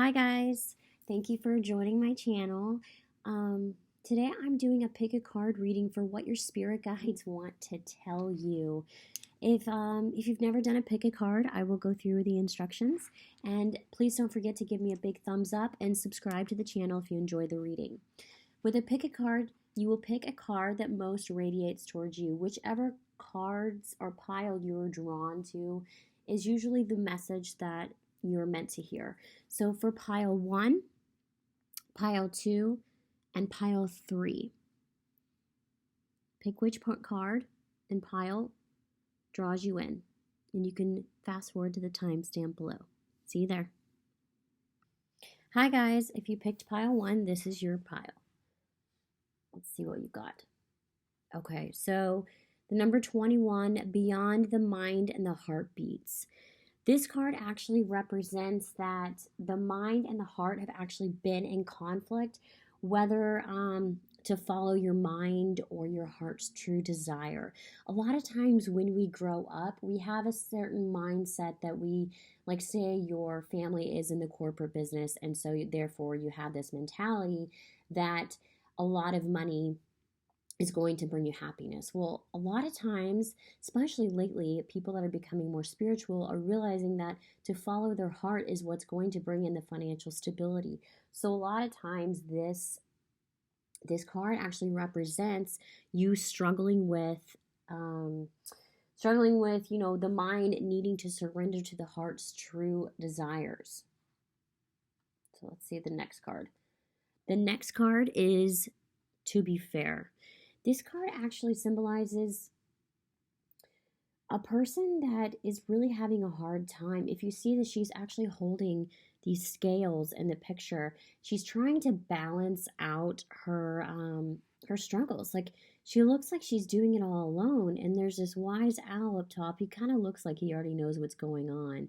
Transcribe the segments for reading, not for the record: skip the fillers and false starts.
Hi guys, thank you for joining my channel. Today I'm doing a pick a card reading for what your spirit guides want to tell you. If you've never done a pick a card, I will go through the instructions, and please don't forget to give me a big thumbs up and subscribe to the channel if you enjoy the reading. With a pick a card, you will pick a card that most radiates towards you. Whichever cards or pile you're drawn to is usually the message that you're meant to hear. So for pile 1, pile 2, and pile 3, pick which card and pile draws you in. And you can fast forward to the timestamp below. See you there. Hi guys, if you picked pile 1, this is your pile. Let's see what you got. Okay, so the number 21, Beyond the Mind and the Heartbeats. This card actually represents that the mind and the heart have actually been in conflict, whether to follow your mind or your heart's true desire. A lot of times when we grow up, we have a certain mindset that we, like say your family is in the corporate business, and so therefore you have this mentality that a lot of money is going to bring you happiness. Well, a lot of times, especially lately, people that are becoming more spiritual are realizing that to follow their heart is what's going to bring in the financial stability. So a lot of times this card actually represents you struggling with the mind needing to surrender to the heart's true desires. So let's see the next card. The next card is To Be Fair. This card actually symbolizes a person that is really having a hard time. If you see that she's actually holding these scales in the picture, she's trying to balance out her struggles. Like she looks like she's doing it all alone, and there's this wise owl up top. He kind of looks like he already knows what's going on,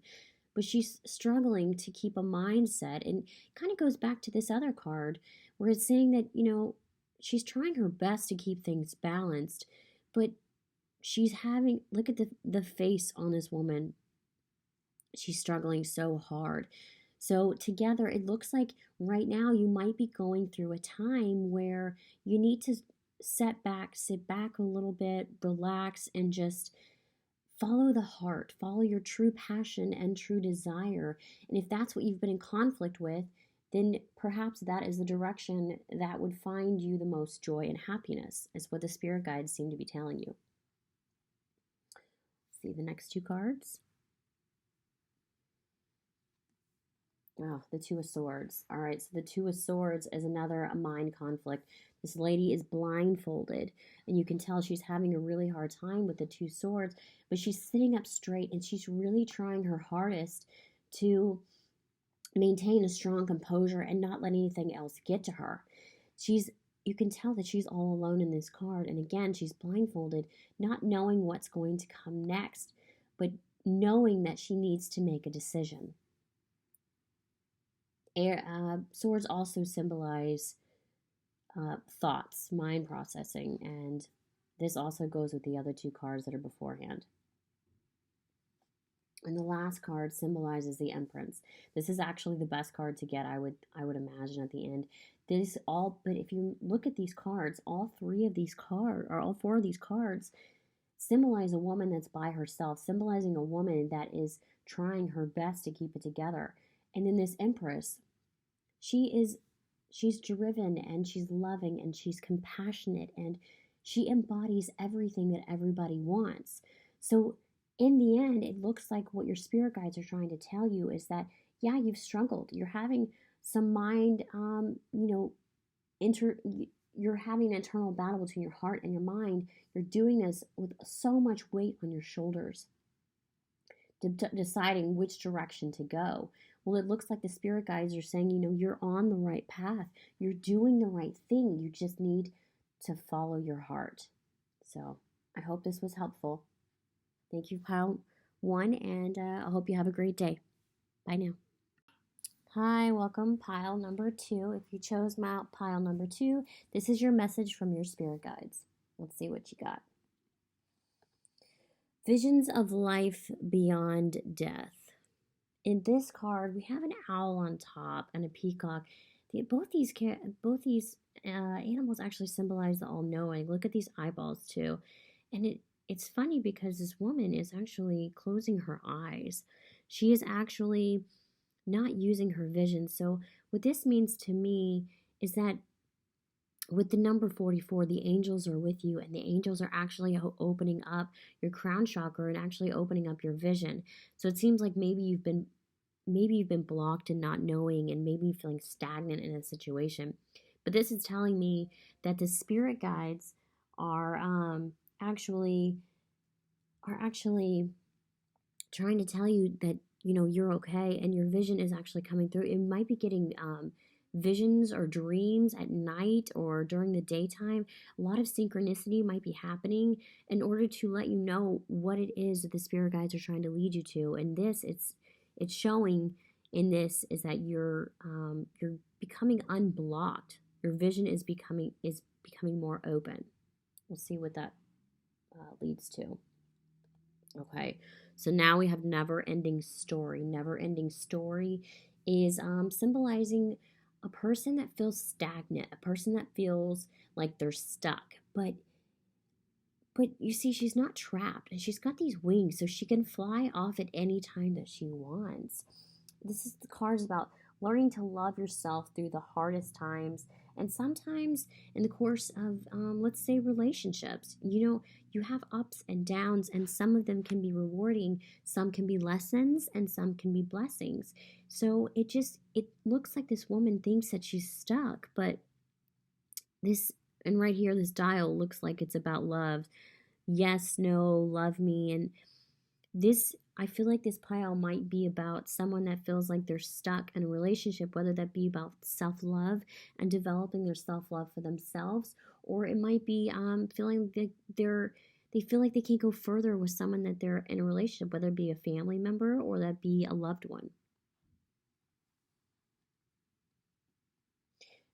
but she's struggling to keep a mindset, and kind of goes back to this other card where it's saying that, she's trying her best to keep things balanced, but she's having, look at the face on this woman. She's struggling so hard. So together, it looks like right now you might be going through a time where you need to sit back a little bit, relax, and just follow the heart, follow your true passion and true desire. And if that's what you've been in conflict with, then perhaps that is the direction that would find you the most joy and happiness, is what the spirit guides seem to be telling you. See the next two cards. Oh, the Two of Swords. All right, so the Two of Swords is another mind conflict. This lady is blindfolded, and you can tell she's having a really hard time with the Two Swords, but she's sitting up straight, and she's really trying her hardest to maintain a strong composure and not let anything else get to her. You can tell that she's all alone in this card, and again, she's blindfolded, not knowing what's going to come next, but knowing that she needs to make a decision. Swords also symbolize thoughts, mind processing, and this also goes with the other two cards that are beforehand. And the last card symbolizes the Empress. This is actually the best card to get, I would imagine, at the end. But if you look at these cards, all four of these cards symbolize a woman that's by herself, symbolizing a woman that is trying her best to keep it together. And then this Empress, she's driven, and she's loving, and she's compassionate, and she embodies everything that everybody wants. So in the end, it looks like what your spirit guides are trying to tell you is that, yeah, you've struggled. You're having some mind, you're having an internal battle between your heart and your mind. You're doing this with so much weight on your shoulders, deciding which direction to go. Well, it looks like the spirit guides are saying, you're on the right path. You're doing the right thing. You just need to follow your heart. So I hope this was helpful. Thank you, pile 1, and I hope you have a great day. Bye now. Hi, welcome, pile number 2. If you chose pile number 2, this is your message from your spirit guides. Let's see what you got. Visions of life beyond death. In this card, we have an owl on top and a peacock. Both these animals actually symbolize the all-knowing. Look at these eyeballs too, and it's funny because this woman is actually closing her eyes. She is actually not using her vision. So what this means to me is that with the number 44, the angels are with you, and the angels are actually opening up your crown chakra and actually opening up your vision. So it seems like maybe you've been blocked and not knowing, and maybe feeling stagnant in a situation. But this is telling me that the spirit guides are actually trying to tell you that you're okay, and your vision is actually coming through. It might be getting visions or dreams at night or during the daytime. A lot of synchronicity might be happening in order to let you know what it is that the spirit guides are trying to lead you to. And this, it's showing in this is that you're becoming unblocked. Your vision is becoming more open. We'll see what that leads to. Okay, so now we have never ending story. Never ending story is symbolizing a person that feels stagnant, a person that feels like they're stuck. But you see, she's not trapped, and she's got these wings, so she can fly off at any time that she wants. This is the cards about learning to love yourself through the hardest times, and sometimes in the course of, let's say, relationships. You have ups and downs, and some of them can be rewarding, some can be lessons, and some can be blessings. So it looks like this woman thinks that she's stuck, but this, and right here, this dial looks like it's about love. Yes, no, love me. And this, I feel like this pile might be about someone that feels like they're stuck in a relationship, whether that be about self-love and developing their self-love for themselves, or it might be feeling that they feel like they can't go further with someone that they're in a relationship, whether it be a family member or that be a loved one.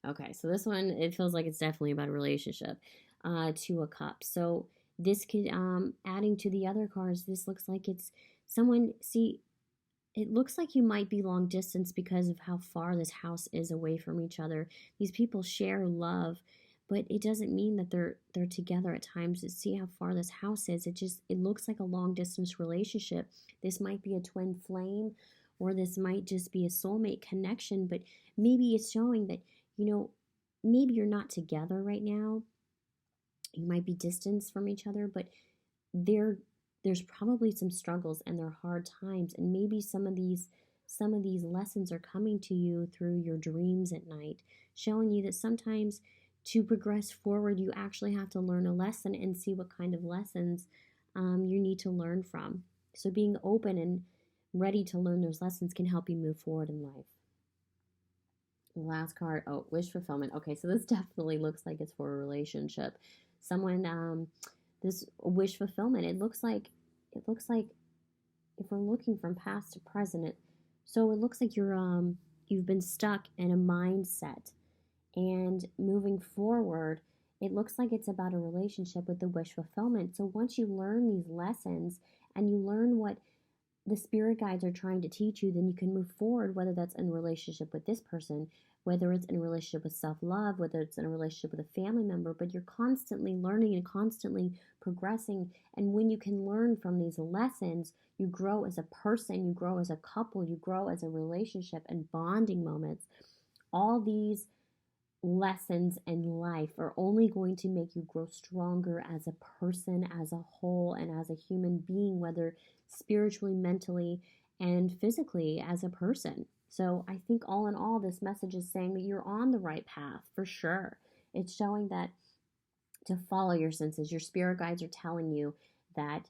Okay, so this one, it feels like it's definitely about a relationship. Two of Cups. So this could, adding to the other cards, this looks like it's someone, see, it looks like you might be long distance because of how far this house is away from each other. These people share love, but it doesn't mean that they're together at times. To see how far this house is, it looks like a long distance relationship. This might be a twin flame, or this might just be a soulmate connection, but maybe it's showing that, maybe you're not together right now. You might be distanced from each other, but there's probably some struggles and there are hard times, and maybe some of these lessons are coming to you through your dreams at night, showing you that sometimes to progress forward, you actually have to learn a lesson and see what kind of lessons you need to learn from. So being open and ready to learn those lessons can help you move forward in life. Last card, oh, wish fulfillment. Okay, so this definitely looks like it's for a relationship. Someone, this wish fulfillment. It looks like if we're looking from past to present, so it looks like you've been stuck in a mindset, and moving forward, it looks like it's about a relationship with the wish fulfillment. So once you learn these lessons and you learn what the spirit guides are trying to teach you, then you can move forward, whether that's in a relationship with this person, whether it's in a relationship with self-love, whether it's in a relationship with a family member, but you're constantly learning and constantly progressing. And when you can learn from these lessons, you grow as a person, you grow as a couple, you grow as a relationship, and bonding moments. All these lessons in life are only going to make you grow stronger as a person, as a whole, and as a human being, whether spiritually, mentally, and physically as a person. So I think all in all, this message is saying that you're on the right path for sure. It's showing that to follow your senses. Your spirit guides are telling you that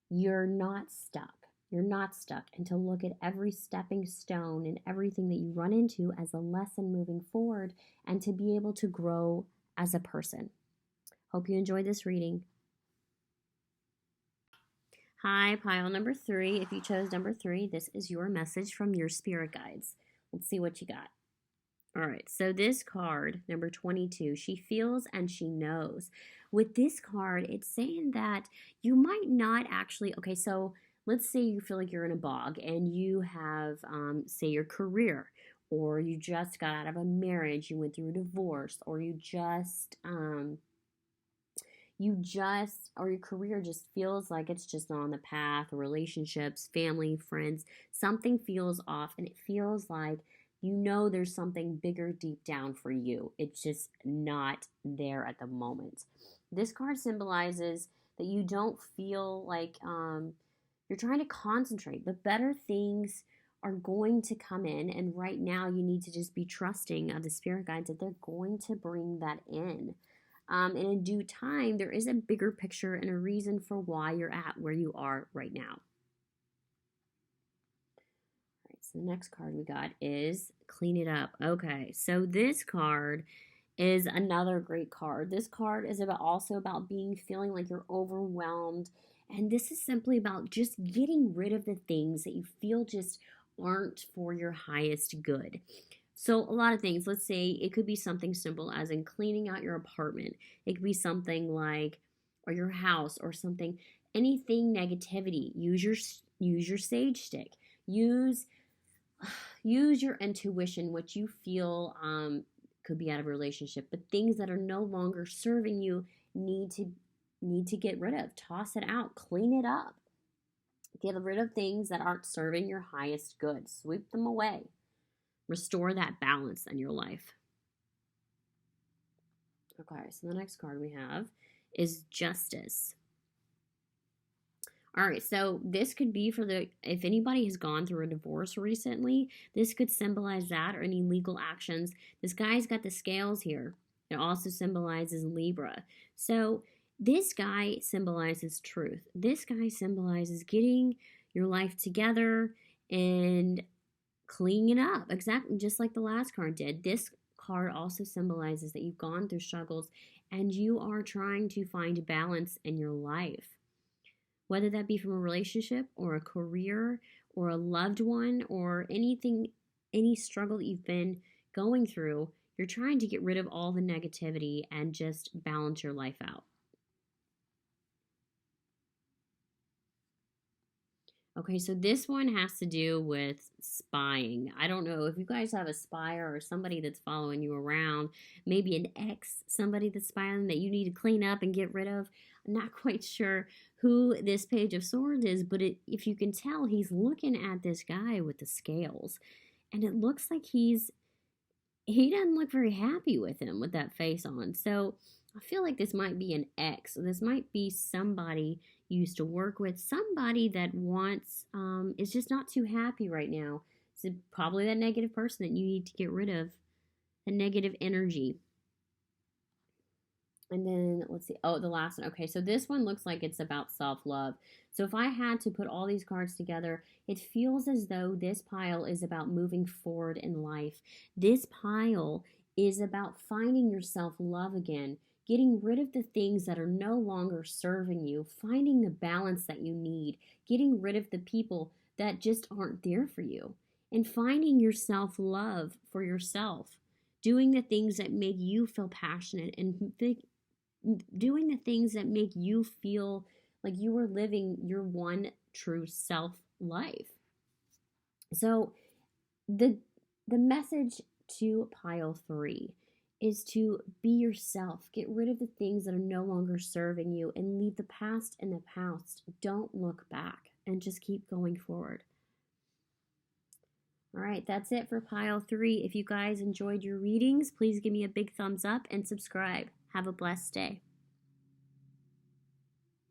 you're not stuck. You're not stuck, and to look at every stepping stone and everything that you run into as a lesson moving forward, and to be able to grow as a person. Hope you enjoyed this reading. Hi, pile number 3. If you chose number 3, this is your message from your spirit guides. Let's see what you got. All right, so this card, number 22, she feels and she knows. With this card, it's saying that you might not actually, okay, so let's say you feel like you're in a bog and you have, say, your career, or you just got out of a marriage, you went through a divorce, or or your career just feels like it's just not on the path, or relationships, family, friends, something feels off, and it feels like there's something bigger deep down for you. It's just not there at the moment. This card symbolizes that you don't feel like you're trying to concentrate, but better things are going to come in. And right now, you need to just be trusting of the spirit guides that they're going to bring that in. And in due time, there is a bigger picture and a reason for why you're at where you are right now. All right, so the next card we got is Clean It Up. Okay, so this card is another great card. This card is also about feeling like you're overwhelmed. And this is simply about just getting rid of the things that you feel just aren't for your highest good. So a lot of things, let's say it could be something simple as in cleaning out your apartment. It could be something like, or your house, or something, anything negativity. Use your sage stick. Use your intuition, what you feel could be out of a relationship, but things that are no longer serving you need to get rid of. Toss it out, clean it up. Get rid of things that aren't serving your highest good. Sweep them away. Restore that balance in your life. Okay, so the next card we have is Justice. All right, so this could be if anybody has gone through a divorce recently, this could symbolize that, or any legal actions. This guy's got the scales here. It also symbolizes Libra. So this guy symbolizes truth. This guy symbolizes getting your life together and cleaning up, exactly just like the last card did. This card also symbolizes that you've gone through struggles and you are trying to find balance in your life, whether that be from a relationship or a career or a loved one or anything, any struggle that you've been going through. You're trying to get rid of all the negativity and just balance your life out. Okay, so this one has to do with spying. I don't know if you guys have a spyer or somebody that's following you around, maybe an ex, somebody that's spying that you need to clean up and get rid of. I'm not quite sure who this Page of Swords is, but if you can tell, he's looking at this guy with the scales, and it looks like he doesn't look very happy with him with that face on. So I feel like this might be an ex. This might be somebody you used to work with, somebody that is just not too happy right now. It's probably that negative person that you need to get rid of, the negative energy. And then let's see. Oh, the last one. Okay, so this one looks like it's about self-love. So if I had to put all these cards together, it feels as though this pile is about moving forward in life. This pile is about finding your self-love again, getting rid of the things that are no longer serving you, finding the balance that you need, getting rid of the people that just aren't there for you, and finding your self-love for yourself, doing the things that make you feel passionate, and doing the things that make you feel like you are living your one true self life. So the message to pile 3 is to be yourself. Get rid of the things that are no longer serving you and leave the past in the past. Don't look back and just keep going forward. All right, that's it for pile 3. If you guys enjoyed your readings, please give me a big thumbs up and subscribe. Have a blessed day.